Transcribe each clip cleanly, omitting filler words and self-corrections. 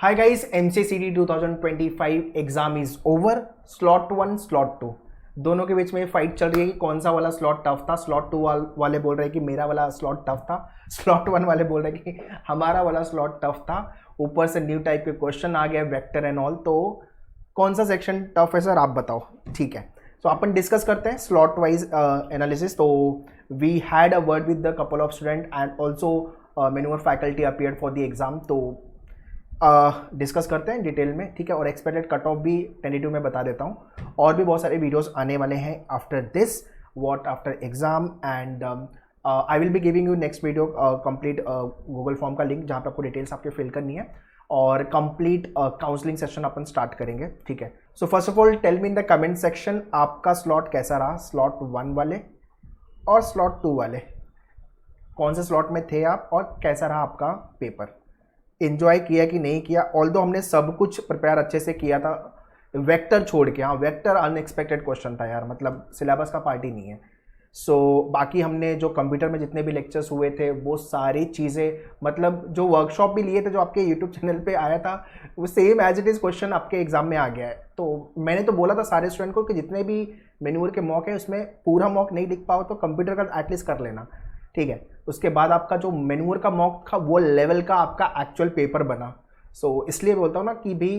Hi guys, MCCT 2025 exam is over. Slot 1 slot 2 दोनों के बीच में फाइट चल रही है कि कौन सा वाला स्लॉट टफ था. स्लॉट 2 वाले बोल रहे हैं कि मेरा वाला स्लॉट टफ था. स्लॉट 1 वाले बोल रहे हैं कि हमारा वाला स्लॉट टफ था. ऊपर से न्यू टाइप के क्वेश्चन आ गए, वेक्टर एंड ऑल. तो कौन सा सेक्शन टफ है सर, आप बताओ. ठीक है, तो अपन डिस्कस करते हैं स्लॉट वाइज एनालिसिस. तो we had a word with the couple of student and also many more faculty appeared for the exam. तो डिस्कस करते हैं डिटेल में, ठीक है. और एक्सपेक्टेड कट ऑफ भी टेंटेटिव में बता देता हूँ. और भी बहुत सारे वीडियोस आने वाले हैं after this, what after exam. And I will be giving you next video complete Google form का लिंक जहाँ पे आपको डिटेल्स आपके फिल करनी है और कंप्लीट काउंसलिंग सेशन अपन स्टार्ट करेंगे, ठीक है. So first of all tell me in the comment section आपका स्लॉट कैसा रहा. स्लॉट 1 वाले और स्लॉट 2 वाले, कौन से स्लॉट में थे आप और कैसा रहा आपका पेपर. एंजॉय किया कि नहीं किया. ऑल्दो हमने सब कुछ प्रिपेयर अच्छे से किया था, वेक्टर छोड़ के. हाँ, वेक्टर अनएक्सपेक्टेड क्वेश्चन था यार, मतलब सिलेबस का पार्ट ही नहीं है. सो बाकी हमने जो कंप्यूटर में जितने भी लेक्चर्स हुए थे वो सारी चीज़ें, मतलब जो वर्कशॉप भी लिए थे जो आपके यूट्यूब चैनल पे आया था, वो same as it is question आपके एग्जाम में आ गया है. तो मैंने तो बोला था सारे स्टूडेंट को कि जितने भी मैन्यूअल के मॉक है उसमें पूरा मॉक नहीं लिख पाओ तो कंप्यूटर का एटलीस्ट कर लेना, ठीक है. उसके बाद आपका जो मैन्यूअल का मॉक था वो लेवल का आपका एक्चुअल पेपर बना. सो इसलिए बोलता हूँ ना कि भी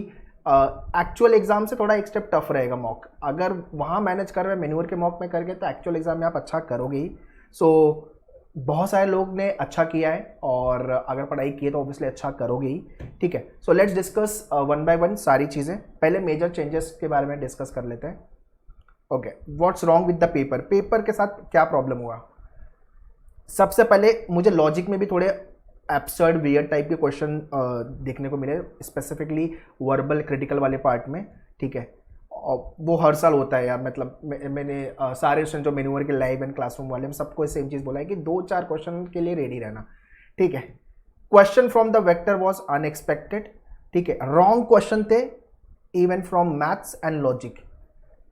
एक्चुअल एग्जाम से थोड़ा एक स्टेप टफ रहेगा मॉक. अगर वहाँ मैनेज कर रहे हैं मैन्यूअल के मॉक में करके तो एक्चुअल एग्जाम में आप अच्छा करोगे ही. सो बहुत सारे लोग ने अच्छा किया है और अगर पढ़ाई की है तो ऑब्वियसली अच्छा करोगे ही, ठीक है. So let's discuss one by one सारी चीज़ें. पहले मेजर चेंजेस के बारे में डिस्कस कर लेते हैं. Okay, what's wrong with the paper. Paper के साथ क्या प्रॉब्लम हुआ. सबसे पहले मुझे लॉजिक में भी थोड़े एब्सर्ड वियर्ड टाइप के क्वेश्चन देखने को मिले, स्पेसिफिकली वर्बल क्रिटिकल वाले पार्ट में, ठीक है. और वो हर साल होता है यार. मतलब मैंने सारे स्टूडेंट जो मैन्यूअल के लाइव एंड क्लासरूम वाले में सबको सेम चीज़ बोला है कि 2-4 क्वेश्चन के लिए रेडी रहना, ठीक है. Question from the vector was unexpected, ठीक है. रॉन्ग क्वेश्चन थे even from maths and logic.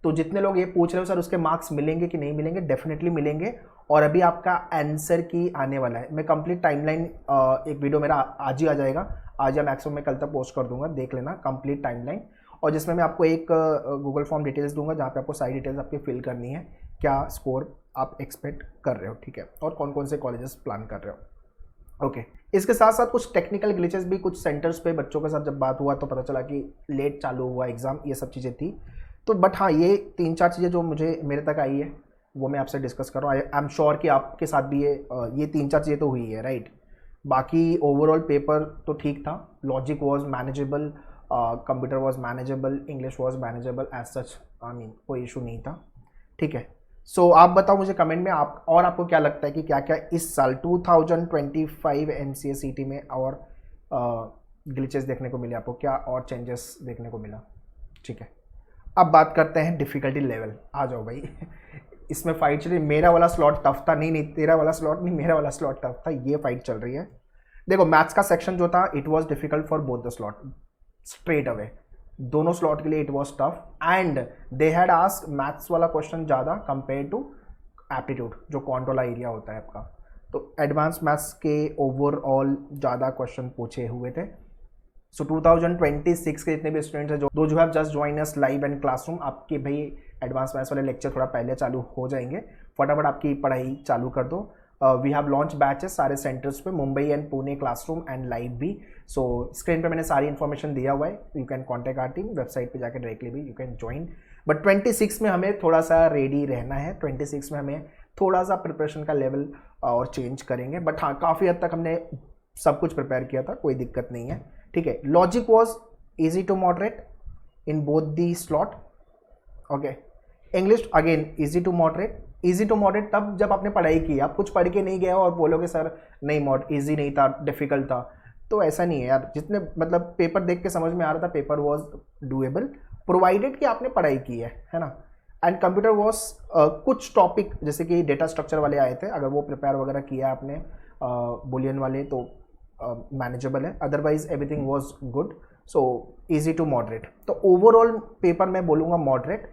तो जितने लोग ये पूछ रहे हो सर उसके मार्क्स मिलेंगे कि नहीं मिलेंगे, डेफिनेटली मिलेंगे. और अभी आपका आंसर की आने वाला है. मैं कंप्लीट टाइमलाइन, एक वीडियो मेरा आज ही आ जाएगा, आज या मैक्सिमम मैं कल तक पोस्ट कर दूंगा, देख लेना कंप्लीट टाइमलाइन. और जिसमें मैं आपको एक गूगल फॉर्म डिटेल्स दूंगा जहाँ पे आपको सारी डिटेल्स आपकी फिल करनी है, क्या स्कोर आप एक्सपेक्ट कर रहे हो, ठीक है, और कौन कौन से कॉलेजेस प्लान कर रहे हो. ओके, इसके साथ साथ कुछ टेक्निकल ग्लिचेस भी कुछ सेंटर्स पे बच्चों के साथ जब बात हुआ तो पता चला कि लेट चालू हुआ एग्ज़ाम, ये सब चीज़ें थी. तो बट हाँ, ये 3-4 चीज़ें जो मुझे मेरे तक आई है वो मैं आपसे डिस्कस कर रहा हूँ. आई एम श्योर कि आपके साथ भी ये 3-4 चीज़ें तो हुई है, राइट. बाकी ओवरऑल पेपर तो ठीक था. Logic was manageable, computer was manageable, English was manageable as such. I mean कोई इशू नहीं था, ठीक है. सो आप बताओ मुझे कमेंट में आप, और आपको क्या लगता है कि क्या क्या इस साल 2025 MCA-CT में और ग्लिचेस देखने को मिले आपको, क्या और चेंजेस देखने को मिला, ठीक है. अब बात करते हैं डिफ़िकल्टी लेवल. आ जाओ भाई. इसमें फाइट चल रही है. मेरा वाला स्लॉट टफ था, नहीं तेरा वाला स्लॉट नहीं, मेरा वाला स्लॉट टफ था, ये फाइट चल रही है. देखो मैथ्स का सेक्शन जो था it was difficult for both the slot, straight away. दोनों स्लॉट के लिए it was tough and they had asked maths वाला क्वेश्चन ज़्यादा कंपेयर टू एप्टीट्यूड जो क्वांट वाला एरिया होता है आपका. तो एडवांस मैथ्स के ओवरऑल ज़्यादा क्वेश्चन पूछे हुए थे. सो 2026 के जितने भी स्टूडेंट्स हैं जो have just join us live and classroom, आपके भाई एडवांस मैथ्स वाले लेक्चर थोड़ा पहले चालू हो जाएंगे. फटाफट आपकी पढ़ाई चालू कर दो. वी हैव लॉन्च बैचेस सारे सेंटर्स पे, Mumbai and Pune classroom and live भी. सो स्क्रीन पे मैंने सारी इन्फॉर्मेशन दिया हुआ है. You can contact our team, website पे जाकर डायरेक्टली भी यू कैन ज्वाइन. बट 26 में हमें थोड़ा सा रेडी रहना है. 26 में हमें थोड़ा सा प्रिपरेशन का लेवल और चेंज करेंगे. बट हाँ, काफ़ी हद तक हमने सब कुछ प्रिपेयर किया था, कोई दिक्कत नहीं है, ठीक है. Logic was easy to moderate in both the slot. Okay, English again easy to moderate. Easy to moderate तब जब आपने पढ़ाई की. आप कुछ पढ़ के नहीं गए और बोलोगे सर नहीं ईजी नहीं था, डिफिकल्ट था, तो ऐसा नहीं है यार. जितने मतलब पेपर देख के समझ में आ रहा था पेपर वॉज डूएबल प्रोवाइडेड कि आपने पढ़ाई की है ना. एंड कंप्यूटर वॉज कुछ टॉपिक जैसे कि डेटा स्ट्रक्चर वाले आए थे, अगर वो प्रिपेयर वगैरह किया आपने बुलियन वाले तो मैनेजेबल है. Otherwise everything was good. So easy to moderate. तो ओवरऑल पेपर मैं बोलूँगा मॉडरेट,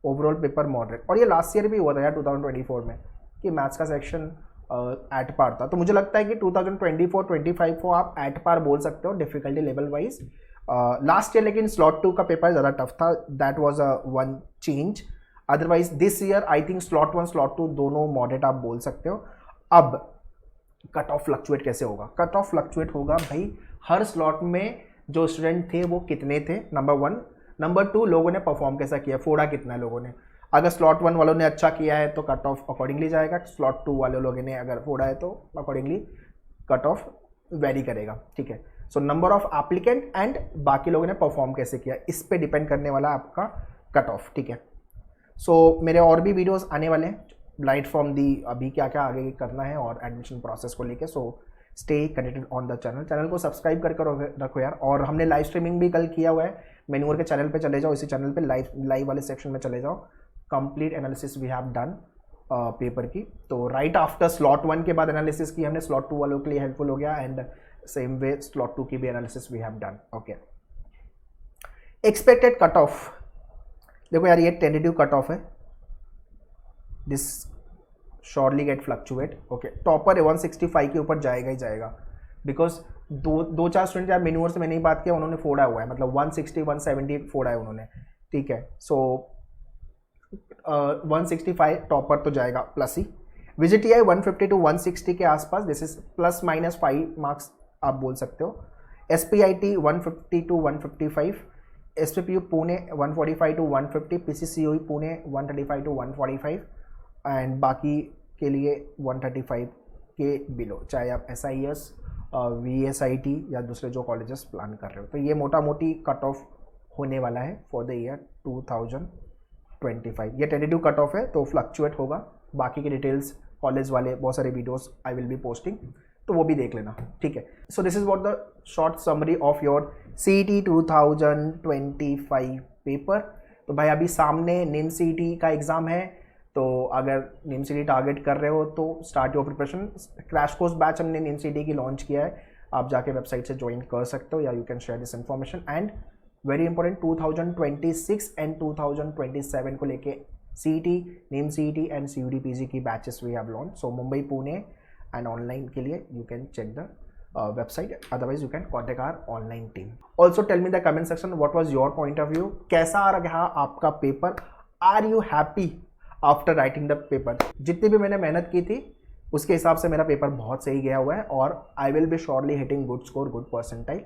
ओवरऑल पेपर मॉडरेट. और ये लास्ट ईयर भी हुआ था यार 2024 में कि मैथ्स का सेक्शन एट पार था। तो मुझे लगता है कि 2024-25 को आप एट पार बोल सकते हो difficulty level wise. Last year लेकिन स्लॉट 2 का पेपर ज़्यादा टफ था, that was a one change. Otherwise this year I think slot 1 slot 2 दोनों मॉडरेट आप बोल सकते हो। अब कट ऑफ फ्लक्चुएट कैसे होगा? कट ऑफ फ्लक्चुएट होगा भाई हर स्लॉट में जो स्टूडेंट थे वो कितने थे, नंबर 1। नंबर 2, लोगों ने परफॉर्म कैसा किया, फोड़ा कितना है लोगों ने। अगर स्लॉट 1 वालों ने अच्छा किया है तो कट ऑफ अकॉर्डिंगली जाएगा, स्लॉट 2 वाले लोगों ने अगर फोड़ा है तो अकॉर्डिंगली कट ऑफ वेरी करेगा, ठीक है। So number of applicant and बाकी लोगों ने परफॉर्म कैसे किया, इस पे डिपेंड करने वाला आपका कट ऑफ, ठीक है। सो मेरे और भी वीडियोस आने वाले हैं राइट फ्रॉम दी अभी क्या क्या आगे करना है और एडमिशन प्रोसेस को लेके। So stay connected on the channel को सब्सक्राइब करके रखो यार। और हमने लाइव स्ट्रीमिंग भी कल किया हुआ है, मेन्यूअर के चैनल पे चले जाओ, इसी चैनल पे लाइव वाले सेक्शन में चले जाओ। Complete analysis we have done paper की। तो राइट आफ्टर स्लॉट 1 के बाद एनालिसिस की हमने, स्लॉट 2 वालों के लिए हेल्पफुल हो गया, एंड सेम वे स्लॉट 2 की भी analysis we have done. Okay, expected cut off देखो यार, ये टेंटेटिव कट ऑफ है, this shortly get fluctuate. Okay, topper 165 के ऊपर जाएगा ही जाएगा, बिकॉज दो चार स्टूडेंट यार मेन्यूअर से मैंने ही बात किया, उन्होंने फोड़ा हुआ है, मतलब 160 170 फोड़ा है उन्होंने, ठीक है। सो 165 टॉपर तो जाएगा प्लस ही। VGTI 150 to 160 के आसपास, this is plus minus 5 marks आप बोल सकते हो। SPIT 150 to 155, SPPU Pune 145 to 150, PCCOE Pune 135 to 145, and बाकी के लिए 135 के बिलो, चाहे आप SIS VSIT या दूसरे जो कॉलेजेस प्लान कर रहे हो। तो ये मोटा मोटी कट ऑफ होने वाला है फॉर द ईयर 2025। ये टेंटेटिव कट ऑफ है तो फ्लक्चुएट होगा। बाकी के डिटेल्स कॉलेज वाले बहुत सारे videos I will B posting, तो वो भी देख लेना, ठीक है। So this is what the short summary of your CET 2025 paper. तो भाई अभी सामने NIM CET का एग्ज़ाम है, तो अगर NIM CET टारगेट कर रहे हो तो start your preparation. Crash course batch हमने NIM CET की लॉन्च किया है, आप जाके वेबसाइट से ज्वाइन कर सकते हो, या you can share this information. And very important, 2026 and 2027 को लेके CET, NIM CET and CUD PG की batches we have launch. So Mumbai Pune and online के लिए you can check the website, otherwise you can contact our online team. Also tell me in the comment section what was your point of view, कैसा रहा आपका paper, are you happy after writing the paper? जितनी भी मैंने मेहनत की थी उसके हिसाब से मेरा पेपर बहुत सही गया हुआ है, और I will be surely hitting good score, good percentile।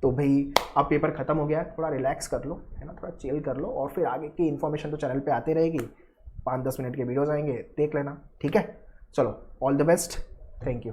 तो भाई अब पेपर खत्म हो गया है, थोड़ा रिलैक्स कर लो, है ना, थोड़ा चिल कर लो, और फिर आगे की इन्फॉर्मेशन तो चैनल पे आती रहेगी, 5-10 मिनट के वीडियोज़ आएंगे, देख लेना, ठीक है। चलो, all the best, thank you.